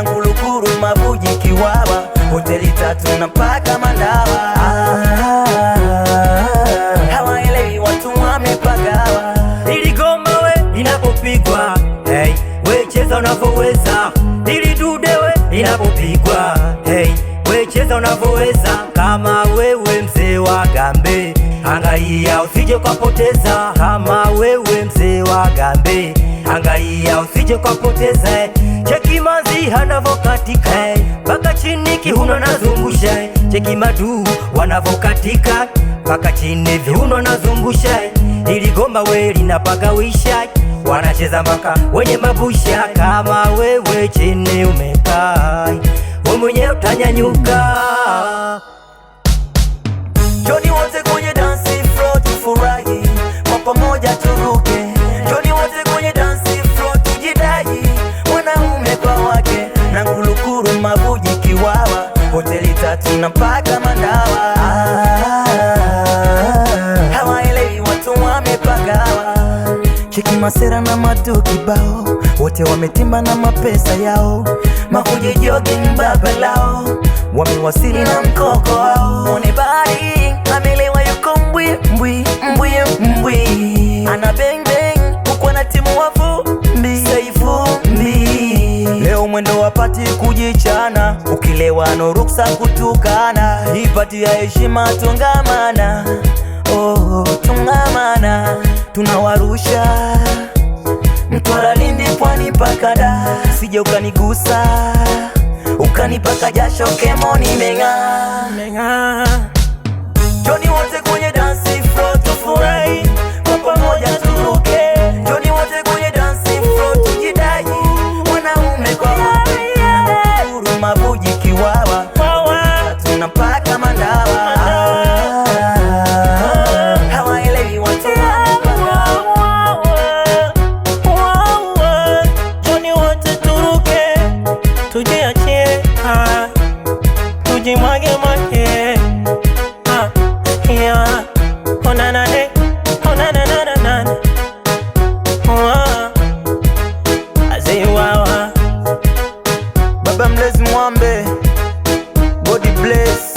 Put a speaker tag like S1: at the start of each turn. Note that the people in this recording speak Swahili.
S1: na Ngulukuru, Mabuji, Kiwawa, hoteli 3 na mpaka Mandawa. Hawaelewi watu wamepagawa.
S2: Ili goma we inapopigwa, hey, we cheza unavyoweza. Ili dude we inapopigwa, hey, we cheza unavyoweza. Kama wewe mzee wa gambe, angalia usije kupoteza. Kama wewe mzee wa gambe, angalia usije kupoteza. Cheki manzi anavokatika, mpaka chini kiuno nazungusha. Cheki madu wanavokatika, mpaka chini viuno nazungusha. Ili goma we linapagawisha, wanacheza mpaka wenye mabusha. Kama wewe chini umekaa, wewe mwenye utanyanyuka.
S1: Joni wote kwenye dance floor tufurahi, kwa pamoja turuke. Joni wote kwenye dance floor tujidai, wanaume kwa wake. na Ngulukuru, Mabuji, Kiwawa, hoteli 3 na mpaka Mandawa. Hawaelewi watu wamepagawa. Cheki masera na madu kibao, wote wametimba na mapesa yao. Mabuji jogging baba lao, wamewasili na mkoko wao. Mwone bari amelewa yuko mbwi mbwi mbwi mbwi, ana bang bang huko na timu wafu mbi saifu mbi. Leo mwendo wapati kujichana, ukilewa no ruksa kutukana. Ipati ya heshima tungamana, oh tungamana. Tunawarusha Mtwara, Lindi, Pwani mpaka Dar. Sije ukanigusa ukanipaka jasho, kemoni menga. Joni wote kwenye dance floor tufurahi, kwa pamoja turuke. Joni wote kwenye dance floor tujidai, wanaume kwa wake. Ngulukuru, Mabuji, Kiwawa, tuna mpaka Mandawa. Hawaelewi watu
S2: Joni wote turuke, tujiachie, tujimwage mwage. Yeah, oh na na ne, oh na na na na na, oh, azewawa.
S1: Baba Mlezi Mwambe, body bless.